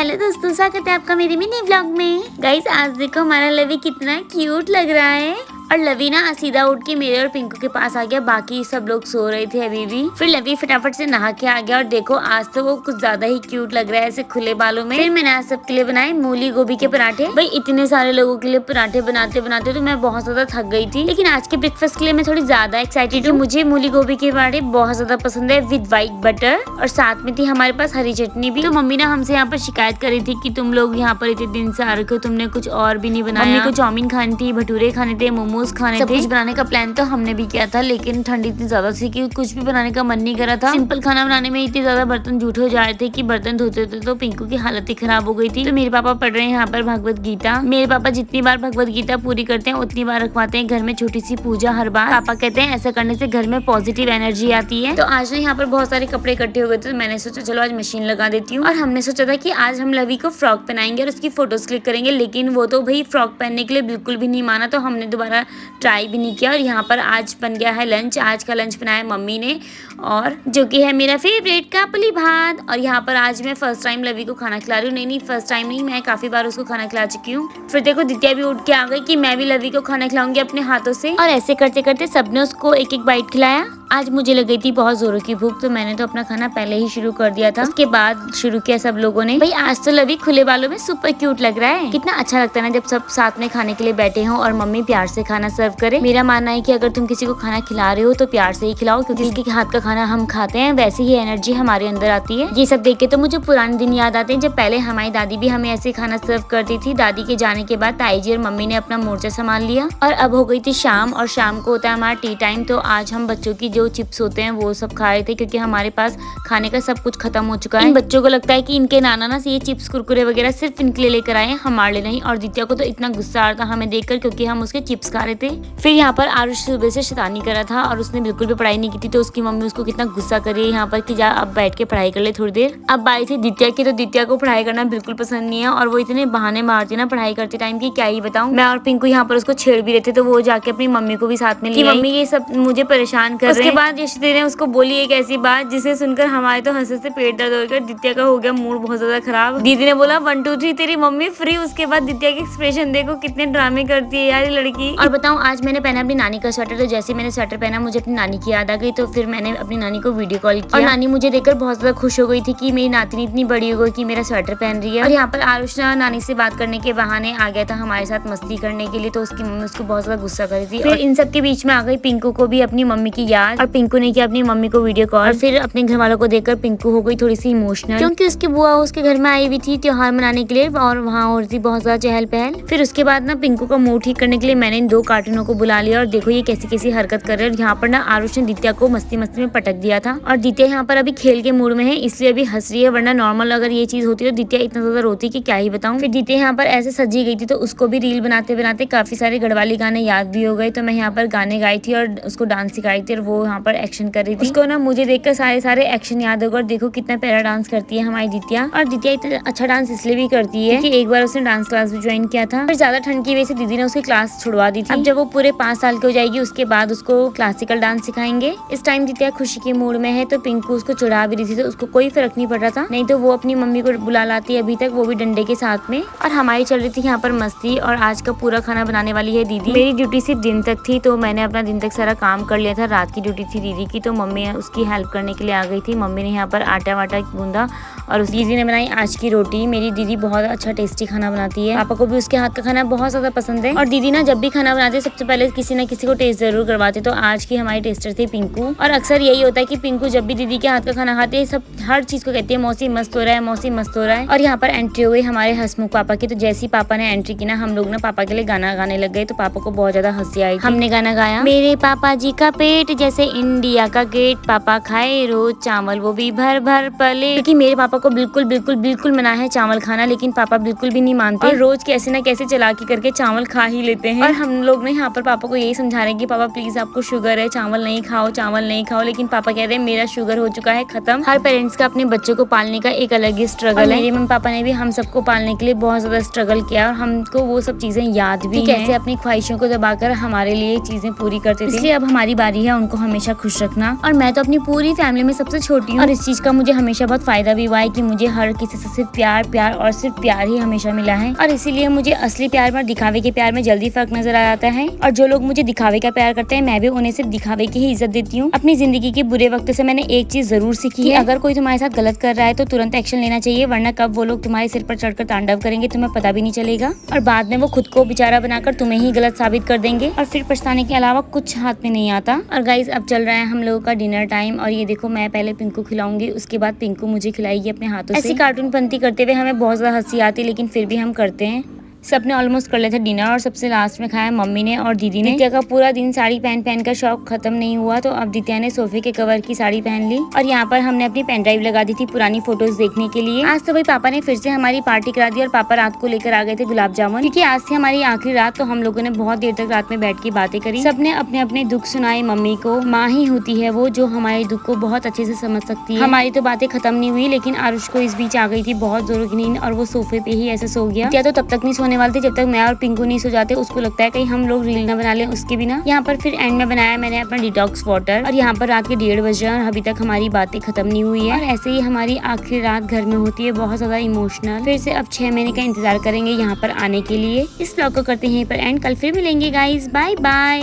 Hello दोस्तों, स्वागत है आपका मेरे मिनी व्लॉग में। गाइस आज देखो हमारा लवी कितना क्यूट लग रहा है। और लवी ना सीधा उठ के मेरे और पिंकू के पास आ गया, बाकी सब लोग सो रहे थे अभी भी। फिर लवी फटाफट से नहा के आ गया और देखो आज तो वो कुछ ज्यादा ही क्यूट लग रहा है ऐसे खुले बालों में। फिर मैंने आज सबके लिए बनाए मूली गोभी के पराठे। भाई इतने सारे लोगों के लिए पराठे बनाते बनाते तो मैं बहुत ज्यादा थक गई थी, लेकिन आज के ब्रेकफास्ट के लिए मैं थोड़ी ज्यादा एक्साइटेड हूँ। मुझे मूली गोभी के पराठे बहुत ज्यादा पसंद है विद व्हाइट बटर, और साथ में थी हमारे पास हरी चटनी भी। तो मम्मी ने हमसे यहाँ पर शिकायत करी थी कि तुम लोग यहाँ पर इतने दिन से आ रखे हो, तुमने कुछ और भी नहीं बनाया। मम्मी को चाउमीन खानी थी, भटूरे खाने थे, मोमोज खाने थे। कुछ बनाने का प्लान तो हमने भी किया था, लेकिन ठंड इतनी ज्यादा थी कि कुछ भी बनाने का मन नहीं करा था। सिंपल खाना बनाने में इतने ज्यादा बर्तन जूठे हो जा रहे थे कि बर्तन धोते थे तो पिंकू की हालत ही खराब हो गई थी। तो मेरे पापा पढ़ रहे हैं यहाँ पर भगवत गीता। मेरे पापा जितनी बार भगवत गीता पूरी करते हैं उतनी बार रखवाते हैं घर में छोटी सी पूजा हर बार। पापा कहते हैं ऐसा करने से घर में पॉजिटिव एनर्जी आती है। तो आज ना यहाँ पर बहुत सारे कपड़े इकट्ठे हो गए थे, तो मैंने सोचा चलो आज मशीन लगा देती हूँ। और हमने सोचा था कि आज हम लवी को फ्रॉक पहनाएंगे और उसकी फोटोज क्लिक करेंगे, लेकिन वो तो भाई फ्रॉक पहनने के लिए बिल्कुल भी नहीं माना, तो हमने दोबारा ट्राई भी नहीं किया। और यहाँ पर आज बन गया है लंच। आज का लंच बनाया मम्मी ने, और जो कि है मेरा फेवरेट काबुली भात। और यहाँ पर आज मैं फर्स्ट टाइम लवी को खाना खिला रही हूँ। नहीं फर्स्ट टाइम नहीं, मैं काफी बार उसको खाना खिला चुकी हूँ। फिर देखो दित्या भी उठ के आ गई कि मैं भी लवी को खाना खिलाऊंगी अपने हाथों से, और ऐसे करते करते सबने उसको एक एक बाइट खिलाया। आज मुझे लग गई थी बहुत जोरों की भूख, तो मैंने तो अपना खाना पहले ही शुरू कर दिया था। उसके बाद शुरू किया सब लोगों ने। भाई आज तो लवी खुले बालों में सुपर क्यूट लग रहा है। कितना अच्छा लगता है ना जब सब साथ में खाने के लिए बैठे हों और मम्मी प्यार से खाना सर्व करे। मेरा मानना है कि अगर तुम किसी को खाना खिला रहे हो तो प्यार से ही खिलाओ, क्योंकि जिसके हाथ का खाना हम खाते हैं वैसे ही एनर्जी हमारे अंदर आती है। ये सब देख के तो मुझे पुराने दिन याद आते हैं जब पहले हमारी दादी भी हमें ऐसे खाना सर्व करती थी। दादी के जाने के बाद ताई जी और मम्मी ने अपना मोर्चा संभाल लिया, और अब हो गई थी शाम, और शाम को होता है हमारा टी टाइम। तो आज हम बच्चों की जो चिप्स होते हैं वो सब खा रहे थे, क्योंकि हमारे पास खाने का सब कुछ खत्म हो चुका है। इन बच्चों को लगता है कि इनके नाना ना ये चिप्स कुरकुरे वगैरह सिर्फ इनके लिए लेकर आए हैं, हमारे लिए नहीं। और दित्या को तो इतना गुस्सा आ रहा था हमें देखकर, क्योंकि हम उसके चिप्स खा रहे थे। फिर यहाँ पर आरुष सुबह से शैतानी कर रहा था और उसने बिल्कुल भी पढ़ाई नहीं की थी, तो उसकी मम्मी उसको कितना गुस्सा कर रही है यहाँ पर कि जा अब बैठ के पढ़ाई कर ले थोड़ी देर। अब बारी थी दित्या की, तो दित्या को पढ़ाई करना बिल्कुल पसंद नहीं है, और वो इतने बहाने मारती ना पढ़ाई करते टाइम की क्या ही बताऊं। मैं और पिंकू यहाँ पर उसको छेड़ भी रहे थे, तो वो जाके अपनी मम्मी को भी साथ में ली, मम्मी ये सब मुझे परेशान कर रहे हैं। उसके बाद यशोदा ने उसको बोली एक ऐसी बात जिसे सुनकर हमारे तो हंसे से पेट दर्द हो गया। दित्या का हो गया मूड बहुत ज्यादा खराब। दीदी ने बोला 1 2 3 तेरी मम्मी फ्री। उसके बाद दित्या के एक्सप्रेशन देखो कितने ड्रामे करती है यार ये लड़की। और बताऊं आज मैंने पहना अपनी नानी का स्वेटर, तो जैसे मैंने स्वेटर पहना मुझे अपनी नानी की याद आ गई, तो फिर मैंने अपनी नानी को वीडियो कॉल किया, और नानी मुझे देखकर बहुत ज्यादा खुश हो गई थी कि मेरी नातिनी इतनी बड़ी हो गई कि मेरा स्वेटर पहन रही है। और यहाँ पर आरुष नानी से बात करने के बहाने आ गया था हमारे साथ मस्ती करने के लिए, तो उसकी मम्मी उसको बहुत ज्यादा गुस्सा कर रही थी। फिर इन सब के बीच में आ गई पिंकू को भी अपनी मम्मी की याद, और पिंकू ने किया अपनी मम्मी को वीडियो कॉल। और फिर अपने घर वालों को देखकर पिंकू हो गई थोड़ी सी इमोशनल, क्योंकि उसकी बुआ उसके घर में आई हुई थी त्योहार मनाने के लिए, और वहाँ और थी बहुत ज्यादा चहल पहल। फिर उसके बाद ना पिंकू का मूड ठीक करने के लिए मैंने इन 2 कार्टूनों को बुला लिया, और देखो ये कैसी कैसी हरकत कर रहे हैं। यहाँ पर ना आरुष ने दित्या को मस्ती मस्ती में पटक दिया था, और दित्या यहाँ पर अभी खेल के मूड में है इसलिए अभी हंस रही है, वरना नॉर्मल अगर ये चीज होती तो दित्या इतना ज्यादा रोती कि क्या ही बताऊं। फिर दित्या यहाँ पर ऐसे सजी गई थी, तो उसको भी रील बनाते बनाते काफी सारे गढ़वाली गाने याद भी हो गए, तो मैं यहाँ पर गाने गाई थी और उसको डांस सिखाई थी, और वो यहाँ पर एक्शन कर रही थी। उसको ना मुझे देखकर सारे एक्शन याद होगा, और देखो कितना प्यारा डांस करती है हमारी दित्या। और दित्या इतना अच्छा डांस इसलिए भी करती है कि एक बार उसने डांस क्लास भी ज्वाइन किया था, पर ज्यादा ठंड की वजह से दीदी ने उसकी क्लास छुड़वा दी थी। अब जब वो पूरे 5 साल की हो जाएगी उसके बाद उसको क्लासिकल डांस सिखाएंगे। इस टाइम दित्या खुशी के मूड में है, तो पिंकू उसको चढ़ा भी रही थी, तो उसको कोई फर्क नहीं पड़ रहा था, नहीं तो वो अपनी मम्मी को बुला लाती अभी तक, वो भी डंडे के साथ में। और हमारी चल रही थी यहाँ पर मस्ती, और आज का पूरा खाना बनाने वाली है दीदी। मेरी ड्यूटी सिर्फ दिन तक थी, तो मैंने अपना दिन तक सारा काम कर लिया था। रात की ड्यूटी थी दीदी की, तो मम्मी उसकी हेल्प करने के लिए आ गई थी। मम्मी ने यहाँ पर आटा वाटा गूंदा, और उस दीदी ने बनाई आज की रोटी। मेरी दीदी बहुत अच्छा टेस्टी खाना बनाती है, पापा को भी उसके हाथ का खाना बहुत ज्यादा पसंद है। और दीदी ना जब भी खाना बनाते सबसे पहले किसी न किसी को टेस्ट जरूर करवाते, तो आज की हमारी टेस्टर थी पिंकू। और अक्सर यही होता है कि पिंकू जब भी दीदी के हाथ का खाना खाते हैं सब हर चीज को कहती है मौसी मस्त हो रहा है, मौसी मस्त हो रहा है। और यहाँ पर एंट्री हो गई हमारे हसमुख पापा की, तो जैसी पापा ने एंट्री की ना हम लोग ना पापा के लिए गाना गाने लग गए, तो पापा को बहुत ज्यादा हंसी आई। हमने गाना गाया मेरे पापा जी का पेट जैसे इंडिया का गेट, पापा खाए रोज चावल वो भी भर भर पले, क्योंकि मेरे पापा को बिल्कुल बिल्कुल बिल्कुल मना है चावल खाना, लेकिन पापा बिल्कुल भी नहीं मानते, और रोज कैसे ना कैसे चालाकी करके चावल खा ही लेते हैं। और हम लोग ना यहाँ पर पापा को यही समझा रहे हैं कि पापा प्लीज आपको शुगर है, चावल नहीं खाओ, चावल नहीं खाओ। लेकिन पापा कह रहे हैं मेरा शुगर हो चुका है खत्म। हर पेरेंट्स का अपने बच्चों को पालने का एक अलग ही स्ट्रगल है। मेरे मम्मी पापा ने भी हम सबको पालने के लिए बहुत ज्यादा स्ट्रगल किया और हमको वो सब चीजें याद भी कैसे अपनी ख्वाहिशों को दबाकर हमारे लिए चीजें पूरी करते थे। इसलिए अब हमारी बारी है उनको हमेशा खुश रखना। और मैं तो अपनी पूरी फैमिली में सबसे छोटी हूँ और इस चीज का मुझे हमेशा बहुत फायदा भी हुआ है कि मुझे हर किसी से सिर्फ प्यार प्यार और सिर्फ प्यार ही हमेशा मिला है। और इसीलिए मुझे असली प्यार और दिखावे के प्यार में जल्दी फर्क नजर आ जाता है। और जो लोग मुझे दिखावे का प्यार करते हैं मैं भी उन्हें सिर्फ दिखावे की ही इज्जत देती हूँ। अपनी जिंदगी के बुरे वक्त से मैंने एक चीज जरूर सीखी है, अगर कोई तुम्हारे साथ गलत कर रहा है तो तुरंत एक्शन लेना चाहिए, वरना कब वो लोग तुम्हारे सिर पर चढ़कर तांडव करेंगे तुम्हें पता भी नहीं चलेगा। और बाद में वो खुद को बेचारा बनाकर तुम्हें ही गलत साबित कर देंगे और फिर पछताने के अलावा कुछ हाथ में नहीं आता। और गाइस अब चल रहा है हम लोगों का डिनर टाइम और ये देखो मैं पहले पिंकू खिलाऊंगी, उसके बाद पिंकू मुझे खिलाएगी अपने हाथों से। ऐसी कार्टून पंती करते हुए हमें बहुत ज्यादा हंसी आती, लेकिन फिर भी हम करते हैं। सबने ऑलमोस्ट कर लिया था डिनर और सबसे लास्ट में खाया मम्मी ने और दीदी ने। दित्या का पूरा दिन साड़ी पहन कर शौक खत्म नहीं हुआ, तो अब दित्या ने सोफे के कवर की साड़ी पहन ली और यहाँ पर हमने अपनी पेन ड्राइव लगा दी थी पुरानी फोटोज देखने के लिए। आज तो भाई पापा ने फिर से हमारी पार्टी करा दी और पापा रात को लेकर आ गए थे गुलाब जामुन, क्योंकि आज थी हमारी आखिरी रात। तो हम लोगों ने बहुत देर तक रात में बैठ के बातें करी, सबने अपने अपने दुख सुनाए। मम्मी को माँ ही होती है वो जो हमारे दुख को बहुत अच्छे से समझ सकती है। हमारी तो बातें खत्म नहीं हुई, लेकिन आरुष को इस बीच आ गई थी बहुत जोरों की नींद और वो सोफे पे ही ऐसे सो गया। दित्या तो तब तक नहीं सोने वाली थी जब तक मैं और पिंकू नहीं सो जाते। उसको लगता है कहीं हम लोग रील ना बना लें उसके बिना। यहाँ पर फिर एंड में बनाया मैंने अपना डिटॉक्स वाटर और यहाँ पर रात के 1:30 बज रहे हैं और अभी तक हमारी बातें खत्म नहीं हुई है। और ऐसे ही हमारी आखिरी रात घर में होती है बहुत ज्यादा इमोशनल। फिर से अब 6 महीने का इंतजार करेंगे यहाँ पर आने के लिए। इस व्लॉग को करते हैं यहीं पर एंड, कल फिर मिलेंगे गाइज, बाय बाय।